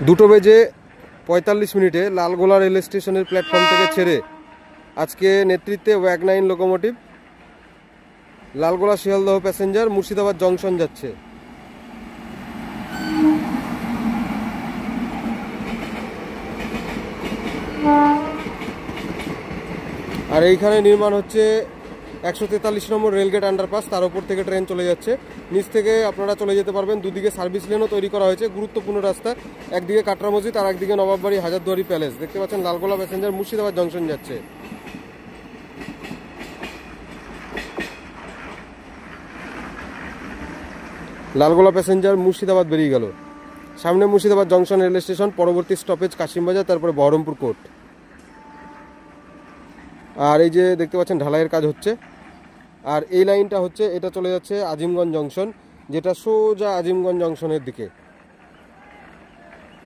2:45 Lalgola rail স্টেশনের platform থেকে ছেড়ে আজকে নেতৃত্বে ওয়াগনাইন locomotive Lalgola Sealdah passenger Murshidabad junction যাচ্ছে। আর এইখানে নির্মাণ হচ্ছে 143 নম্বর রেলগেট আন্ডারপাস, তার উপর থেকে ট্রেন চলে যাচ্ছে। নিচ থেকে আপনারা চলে যেতে পারবেন। দুদিকে সার্ভিস লেনও তৈরি করা হয়েছে, গুরুত্বপূর্ণ রাস্তা। একদিকে কাটরা মসজিদ আর একদিকে নবাববাড়ি হাজারদুয়ারি প্যালেস। দেখতে পাচ্ছেন লালগোলা প্যাসেঞ্জার মুর্শিদাবাদ জংশন যাচ্ছে। লালগোলা প্যাসেঞ্জার মুর্শিদাবাদ বেরিয়ে গেল। সামনে মুর্শিদাবাদ জংশন রেল স্টেশন, পরবর্তী স্টপেজ কাশিমবাজার, তারপরে বহরমপুর কোর্ট। আর এই যে দেখতে পাচ্ছেন ঢালাইয়ের কাজ হচ্ছে। আর এই লাইনটা হচ্ছে, এটা চলে যাচ্ছে আজিমগঞ্জ জংশন, যেটা সোজা আজিমগঞ্জ জংশনের দিকে।